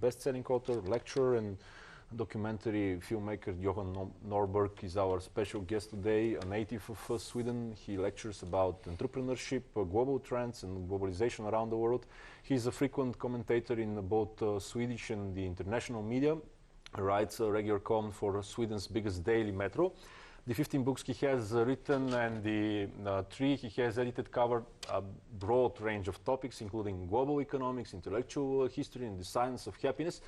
best-selling author, lecturer, and documentary filmmaker. Johan Norberg is our special guest today, a native of Sweden. He lectures about entrepreneurship, global trends, and globalization around the world. He's a frequent commentator in both Swedish and the international media. He writes a regular column for Sweden's biggest daily Metro. The 15 books he has written and the 3 he has edited cover a broad range of topics, including global economics, intellectual history, and the science of happiness.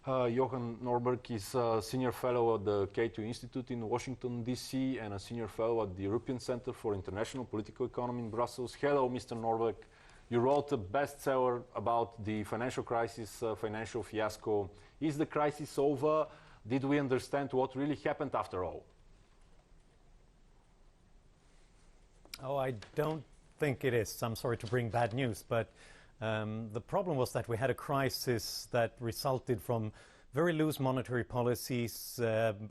Johan Norberg is a senior fellow at the K2 Institute in Washington, D.C., and a senior fellow at the European Center for International Political Economy in Brussels. Hello, Mr. Norberg. You wrote a bestseller about the financial crisis, financial fiasco. Is the crisis over? Did we understand what really happened after all? Oh, I don't think it is. I'm sorry to bring bad news, but the problem was that we had a crisis that resulted from very loose monetary policies,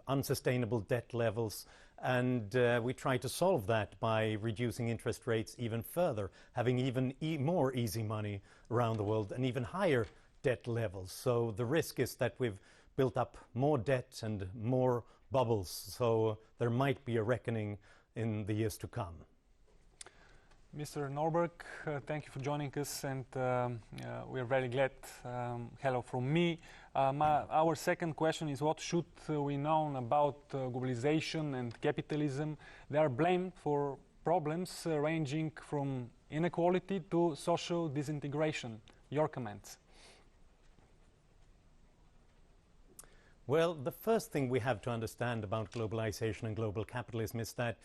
unsustainable debt levels, and we tried to solve that by reducing interest rates even further, having even more easy money around the world and even higher debt levels. So the risk is that we've built up more debt and more bubbles, so there might be a reckoning in the years to come. Mr. Norberg, thank you for joining us, and we are very glad. Hello from me. Our second question is, what should we know about globalization and capitalism? They are blamed for problems ranging from inequality to social disintegration. Your comments? Well, the first thing we have to understand about globalization and global capitalism is that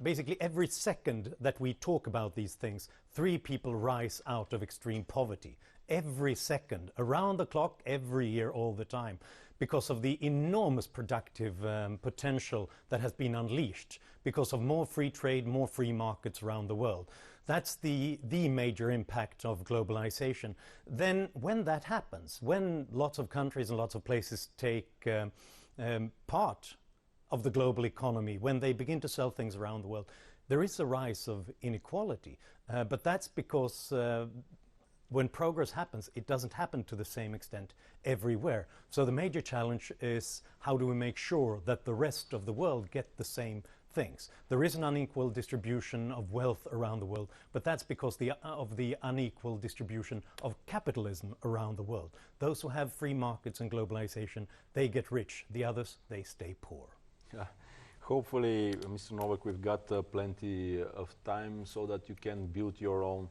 basically every second that we talk about these things, 3 people rise out of extreme poverty. Every second, around the clock, every year, all the time, because of the enormous productive potential that has been unleashed, because of more free trade, more free markets around the world. That's the major impact of globalization. Then when that happens, when lots of countries and lots of places take part of the global economy, when they begin to sell things around the world, there is a rise of inequality. But that's because when progress happens, it doesn't happen to the same extent everywhere. So the major challenge is, how do we make sure that the rest of the world get the same things? There is an unequal distribution of wealth around the world, but that's because of the unequal distribution of capitalism around the world. Those who have free markets and globalization, they get rich. The others, they stay poor. Hopefully, Mr. Novak, we've got plenty of time so that you can build your own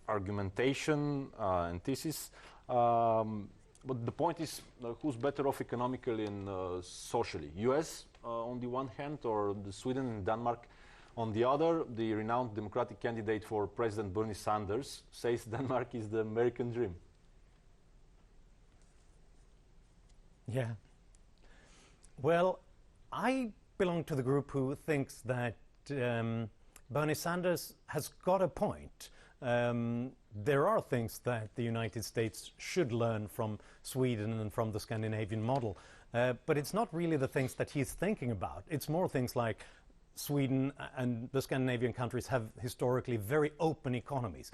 argumentation and thesis. But the point is, who's better off economically and socially? US on the one hand, or Sweden and Denmark on the other? The renowned Democratic candidate for President Bernie Sanders says Denmark is the American dream. Yeah. Well, I belong to the group who thinks that Bernie Sanders has got a point. There are things that the United States should learn from Sweden and from the Scandinavian model, but it's not really the things that he's thinking about. It's more things like Sweden and the Scandinavian countries have historically very open economies,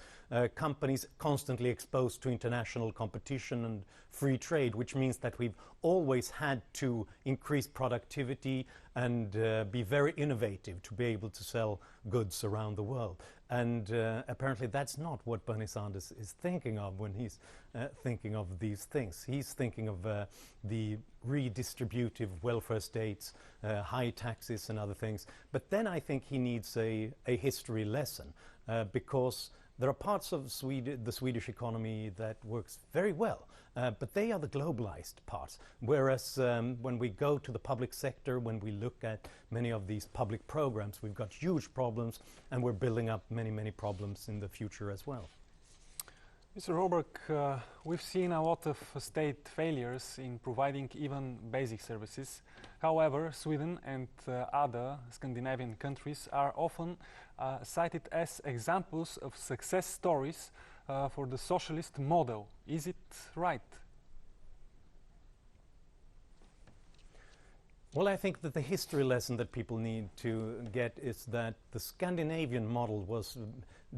companies constantly exposed to international competition and free trade, which means that we've always had to increase productivity and be very innovative to be able to sell goods around the world. And apparently that's not what Bernie Sanders is thinking of when he's thinking of these things. He's thinking of the redistributive welfare states, high taxes and other things. But then I think he needs a history lesson because there are parts of the Swedish economy that works very well, but they are the globalized parts. Whereas when we go to the public sector, when we look at many of these public programs, we've got huge problems, and we're building up many, many problems in the future as well. Mr. Norberg, we've seen a lot of state failures in providing even basic services. However, Sweden and other Scandinavian countries are often cited as examples of success stories for the socialist model. Is it right? Well, I think that the history lesson that people need to get is that the Scandinavian model was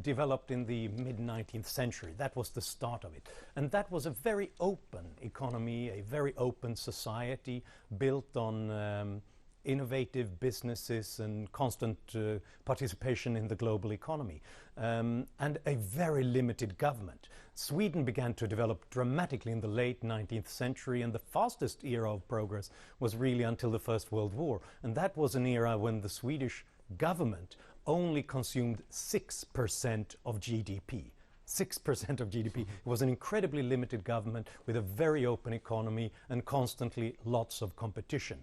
developed in the mid-19th century. That was the start of it. And that was a very open economy, a very open society built on innovative businesses and constant participation in the global economy, and a very limited government. Sweden began to develop dramatically in the late 19th century, and the fastest era of progress was really until the First World War. And that was an era when the Swedish government only consumed 6% of GDP. 6% of GDP. It was an incredibly limited government with a very open economy and constantly lots of competition.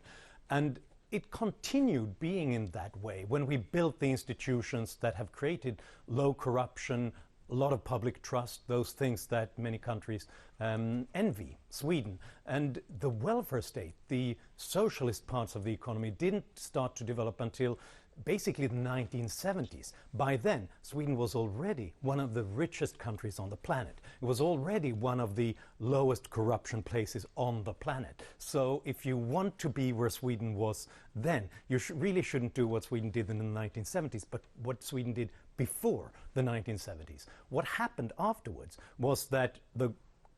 And it continued being in that way when we built the institutions that have created low corruption, a lot of public trust, those things that many countries envy, Sweden. And the welfare state, the socialist parts of the economy, didn't start to develop until basically the 1970s. By then, Sweden was already one of the richest countries on the planet. It was already one of the lowest corruption places on the planet. So if you want to be where Sweden was then, you really shouldn't do what Sweden did in the 1970s, but what Sweden did before the 1970s. What happened afterwards was that the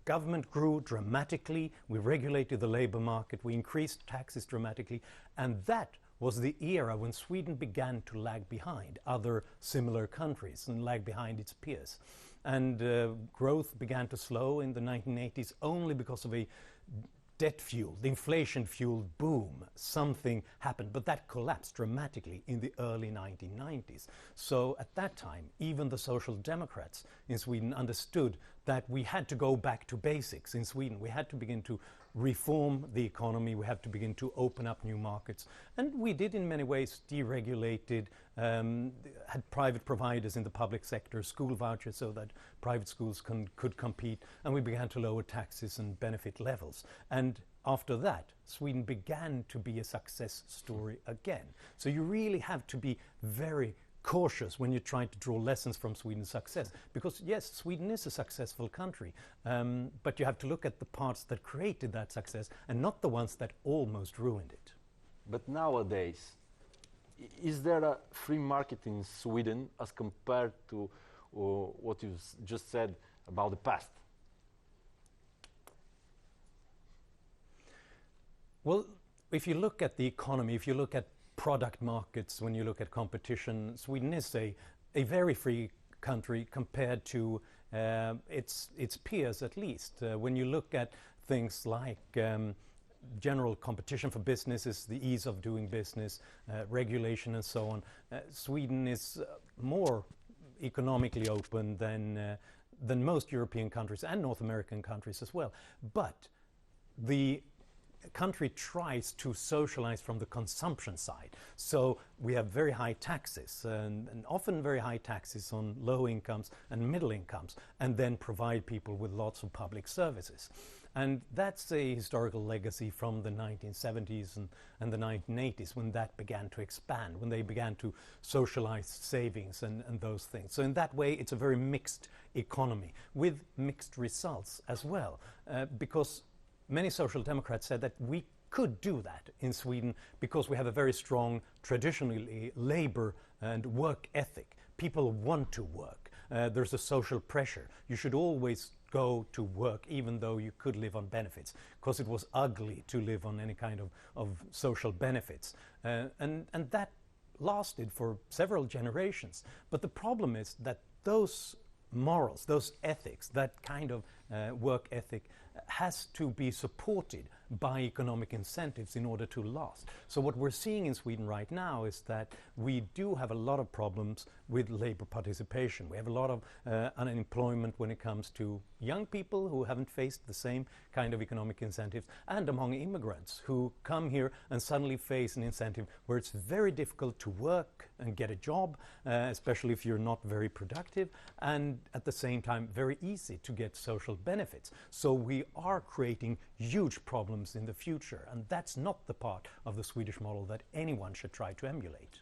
government grew dramatically, we regulated the labor market, we increased taxes dramatically, and that was the era when Sweden began to lag behind other similar countries and lag behind its peers. And growth began to slow in the 1980s only because of a debt-fueled, inflation-fueled boom. Something happened, but that collapsed dramatically in the early 1990s. So at that time, even the Social Democrats in Sweden understood that we had to go back to basics in Sweden. We had to begin to reform the economy, we have to begin to open up new markets. And we did in many ways deregulated, had private providers in the public sector, school vouchers so that private schools could compete, and we began to lower taxes and benefit levels. And after that, Sweden began to be a success story again. So you really have to be very cautious when you're trying to draw lessons from Sweden's success. Because yes, Sweden is a successful country, but you have to look at the parts that created that success and not the ones that almost ruined it. But nowadays, is there a free market in Sweden as compared to what you just said about the past? Well, if you look at the economy, if you look at product markets, when you look at competition, Sweden is a very free country compared to its peers, at least. When you look at things like general competition for businesses, the ease of doing business, regulation and so on, Sweden is more economically open than most European countries and North American countries as well. But the country tries to socialize from the consumption side. So we have very high taxes and often very high taxes on low incomes and middle incomes, and then provide people with lots of public services. And that's a historical legacy from the 1970s and the 1980s, when that began to expand, when they began to socialize savings and those things. So in that way, it's a very mixed economy with mixed results as well, because many Social Democrats said that we could do that in Sweden because we have a very strong, traditionally, labor and work ethic. People want to work. There's a social pressure. You should always go to work even though you could live on benefits, because it was ugly to live on any kind of social benefits. And that lasted for several generations. But the problem is that those morals, those ethics, that kind of work ethic has to be supported by economic incentives in order to last. So what we're seeing in Sweden right now is that we do have a lot of problems with labor participation. We have a lot of unemployment when it comes to young people who haven't faced the same kind of economic incentives, and among immigrants who come here and suddenly face an incentive where it's very difficult to work and get a job, especially if you're not very productive, and at the same time very easy to get social benefits. So we are creating huge problems in the future, and that's not the part of the Swedish model that anyone should try to emulate.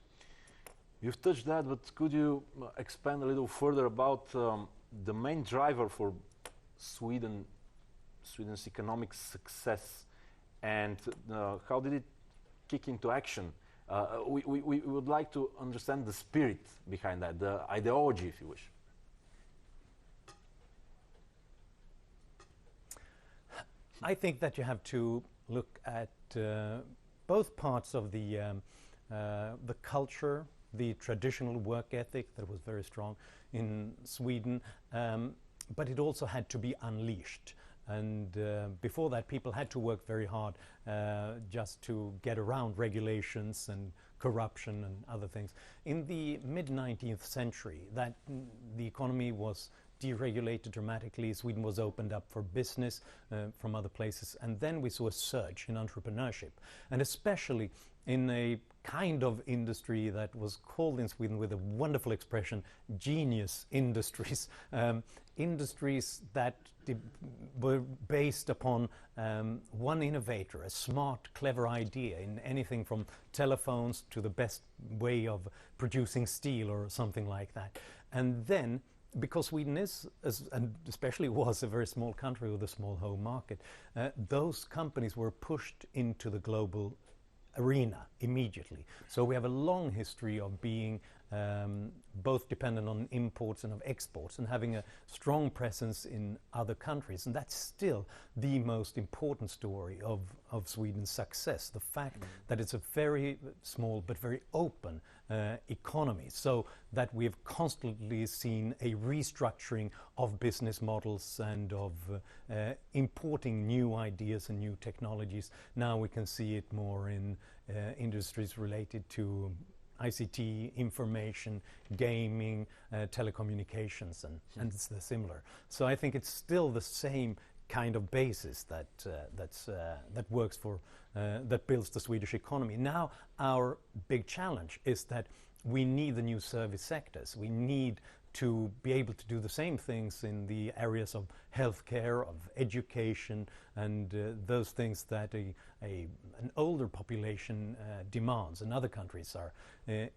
You've touched that, but could you expand a little further about the main driver for Sweden's economic success, and how did it kick into action. We would like to understand the spirit behind that, the ideology, if you wish. I think that you have to look at both parts of the culture, the traditional work ethic that was very strong in Sweden, but it also had to be unleashed. And before that, people had to work very hard just to get around regulations and corruption and other things. In the mid-19th century, the economy was deregulated dramatically. Sweden was opened up for business from other places, and then we saw a surge in entrepreneurship, and especially in a kind of industry that was called in Sweden with a wonderful expression, genius industries. Industries that were based upon one innovator, a smart, clever idea in anything from telephones to the best way of producing steel or something like that. And then, because Sweden is, and especially was, a very small country with a small home market, those companies were pushed into the global arena immediately. So we have a long history of being both dependent on imports and of exports, and having a strong presence in other countries. And that's still the most important story of Sweden's success, the fact that it's a very small but very open economy, so that we've constantly seen a restructuring of business models and of importing new ideas and new technologies. Now we can see it more in industries related to ICT, information, gaming, telecommunications, and it's similar. So I think it's still the same kind of basis that works for that builds the Swedish economy. Now our big challenge is that we need the new service sectors. We need to be able to do the same things in the areas of healthcare, of education, and those things that an older population demands, and other countries are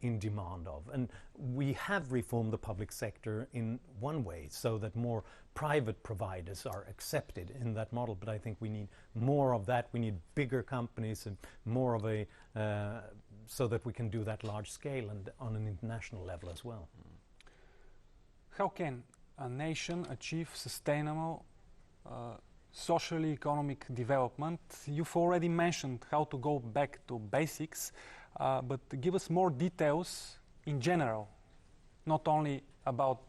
in demand of. And we have reformed the public sector in one way, so that more private providers are accepted in that model. But I think we need more of that. We need bigger companies and more of a so that we can do that large scale and on an international level as well. How can a nation achieve sustainable socially economic development? You've already mentioned how to go back to basics, but give us more details in general, not only about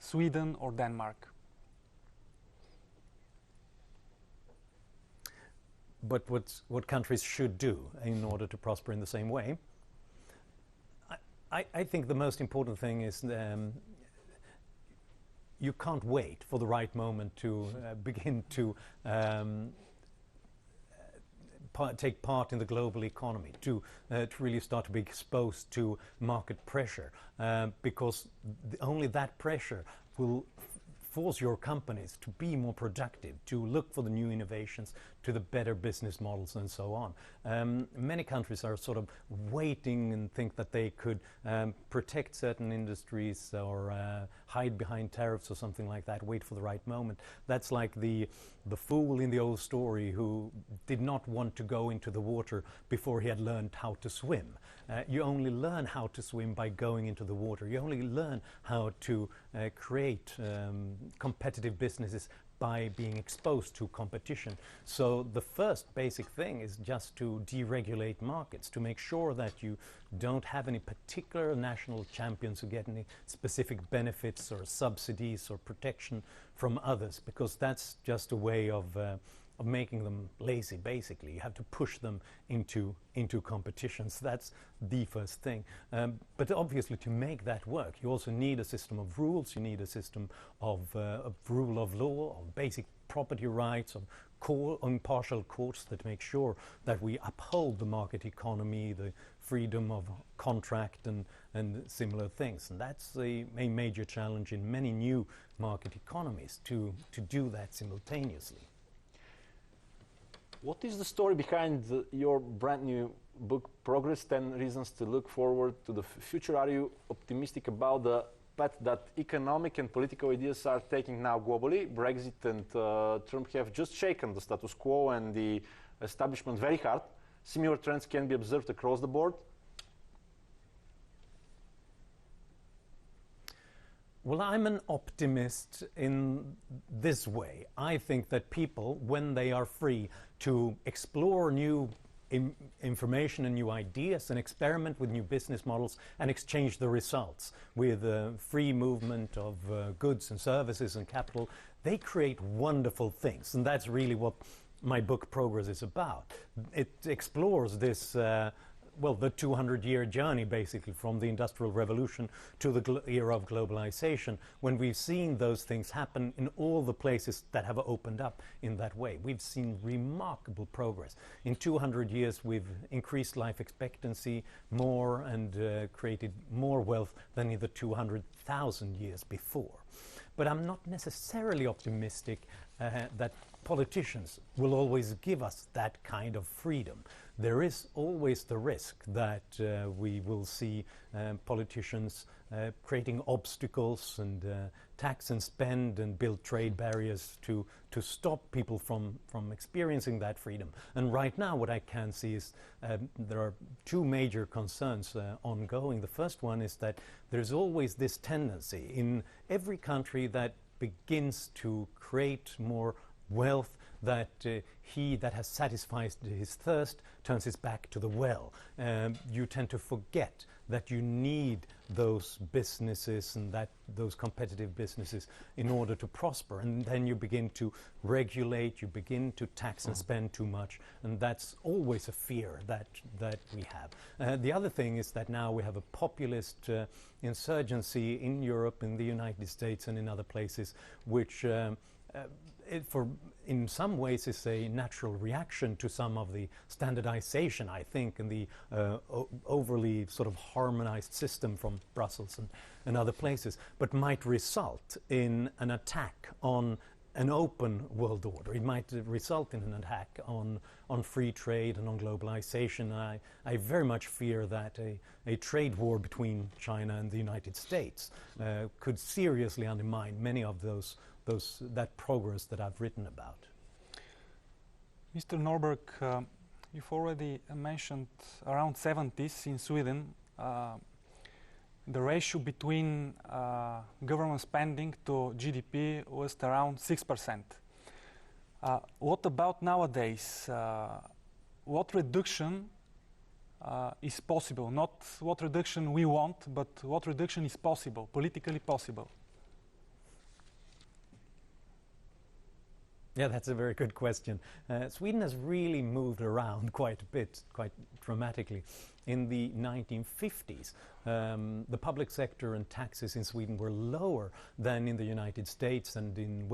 Sweden or Denmark. But what countries should do in order to prosper in the same way? I think the most important thing is you can't wait for the right moment to begin to take part in the global economy, to really start to be exposed to market pressure, because only that pressure will force your companies to be more productive, to look for the new innovations, to the better business models, and so on. Many countries are sort of waiting and think that they could protect certain industries or hide behind tariffs or something like that, wait for the right moment. That's like the fool in the old story who did not want to go into the water before he had learned how to swim. You only learn how to swim by going into the water. You only learn how to create competitive businesses by being exposed to competition. So the first basic thing is just to deregulate markets, to make sure that you don't have any particular national champions who get any specific benefits or subsidies or protection from others, because that's just a way of making them lazy, basically. You have to push them into competitions. That's the first thing. But obviously, to make that work, you also need a system of rules. You need a system of rule of law, of basic property rights, of impartial courts that make sure that we uphold the market economy, the freedom of contract, and similar things. And that's a major challenge in many new market economies, to do that simultaneously. What is the story behind your brand new book, Progress, 10 Reasons to Look Forward to the Future? Are you optimistic about the path that economic and political ideas are taking now globally? Brexit and Trump have just shaken the status quo and the establishment very hard. similar trends can be observed across the board? Well, I'm an optimist in this way. I think that people, when they are free to explore new information and new ideas and experiment with new business models and exchange the results with free movement of goods and services and capital, they create wonderful things. And that's really what my book Progress is about. It explores this well, the 200-year journey, basically, from the Industrial Revolution to the era of globalization, when we've seen those things happen in all the places that have opened up in that way. We've seen remarkable progress. In 200 years, we've increased life expectancy more and created more wealth than in the 200,000 years before. But I'm not necessarily optimistic that politicians will always give us that kind of freedom. There is always the risk that we will see politicians creating obstacles and tax and spend and build trade barriers to stop people from experiencing that freedom. And right now what I can see is there are two major concerns ongoing. The first one is that there's always this tendency in every country that begins to create more wealth, that he that has satisfied his thirst turns his back to the well. You tend to forget that you need those businesses and that those competitive businesses in order to prosper, and then you begin to regulate, you begin to tax and spend too much, and that's always a fear that we have. The other thing is that now we have a populist insurgency in Europe, in the United States and in other places, which in some ways is a natural reaction to some of the standardization, I think, and the overly sort of harmonized system from Brussels and other places, but might result in an attack on an open world order. It might result in an attack on free trade and on globalization. I very much fear that a trade war between China and the United States could seriously undermine many of that progress that I've written about. Mr. Norberg, you've already mentioned around 70s in Sweden. The ratio between government spending to GDP was around 6%. What about nowadays? What reduction is possible? Not what reduction we want, but what reduction is possible, politically possible? Yeah, that's a very good question. Sweden has really moved around quite a bit, quite dramatically. In the 1950s, the public sector and taxes in Sweden were lower than in the United States and in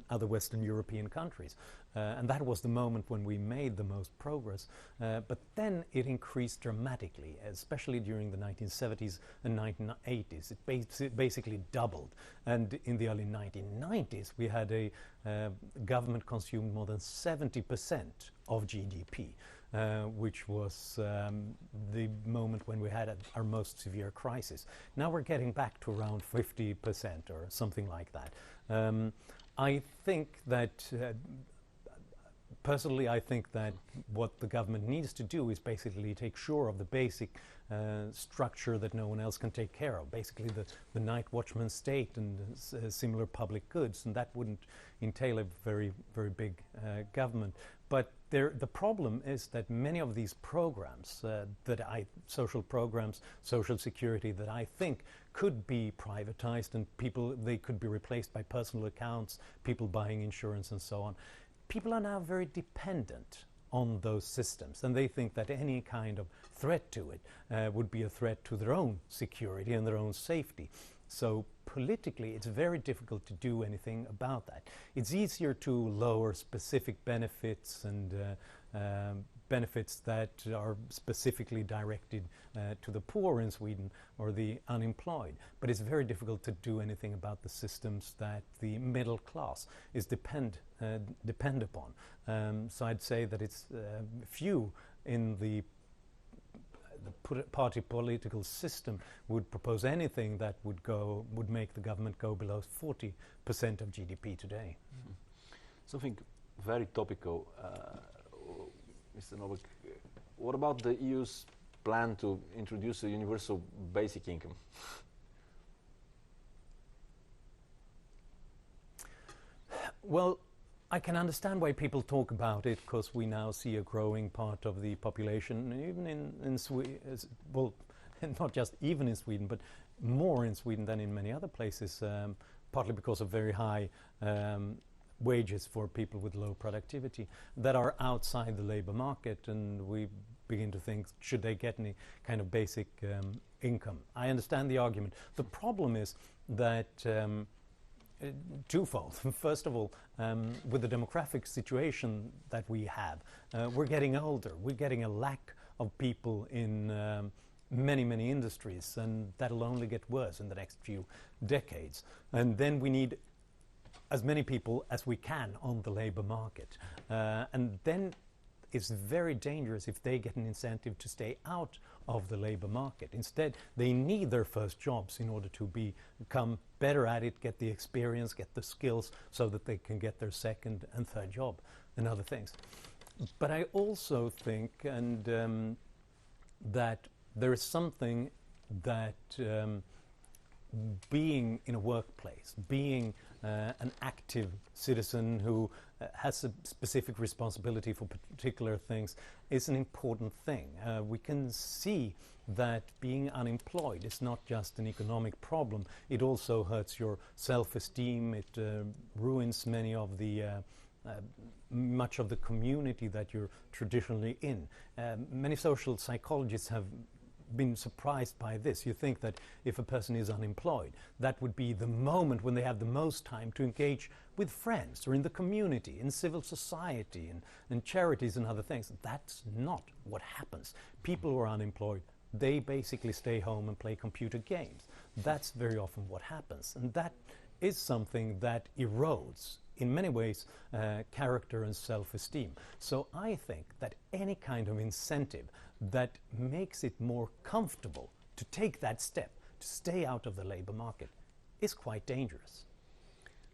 other Western European countries. And that was the moment when we made the most progress. But then it increased dramatically, especially during the 1970s and 1980s. It basically doubled. And in the early 1990s, we had a government consumed more than 70% of GDP. Which was the moment when we had our most severe crisis. Now we're getting back to around 50% or something like that. I think that, personally, I think that what the government needs to do is basically take sure of the basic structure that no one else can take care of, basically the night watchman state and similar public goods, and that wouldn't entail a very, very big government. But the problem is that many of these programs, social programs, social security, that I think could be privatized and they could be replaced by personal accounts, people buying insurance and so on. People are now very dependent on those systems, and they think that any kind of threat to it would be a threat to their own security and their own safety. So politically, it's very difficult to do anything about that. It's easier to lower specific benefits and benefits that are specifically directed to the poor in Sweden or the unemployed. But it's very difficult to do anything about the systems that the middle class is depend upon. So I'd say that it's few in the party political system would propose anything that would make the government go below 40% of GDP today. Something very topical, Mr. Norberg. what about the EU's plan to introduce a universal basic income? Well, I can understand why people talk about it, because we now see a growing part of the population, even in Sweden, well, not just even in Sweden, but more in Sweden than in many other places, partly because of very high wages for people with low productivity that are outside the labor market, and we begin to think, should they get any kind of basic income? I understand the argument. The problem is that twofold. First of all, with the demographic situation that we have, we're getting older. We're getting a lack of people in many industries, and that'll only get worse in the next few decades. And then we need as many people as we can on the labor market. And then it's very dangerous if they get an incentive to stay out of the labor market. Instead, they need their first jobs in order to become better at it, get the experience, get the skills, so that they can get their second and third job and other things. But I also think that there is something that being in a workplace, being an active citizen who has a specific responsibility for particular things is an important thing. We can see that being unemployed is not just an economic problem. It also hurts your self-esteem. It ruins much of the community that you're traditionally in. Many social psychologists have been surprised by this. You think that if a person is unemployed, that would be the moment when they have the most time to engage with friends or in the community, in civil society and charities and other things. That's not what happens. People who are unemployed, they basically stay home and play computer games. That's very often what happens, and that is something that erodes in many ways character and self-esteem. So I think that any kind of incentive that makes it more comfortable to take that step, to stay out of the labor market, is quite dangerous.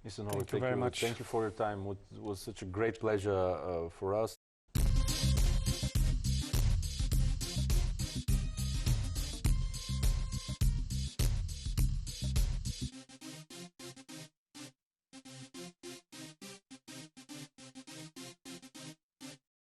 Mr. Norberg, Thank you very much. Thank you for your time. It was such a great pleasure for us.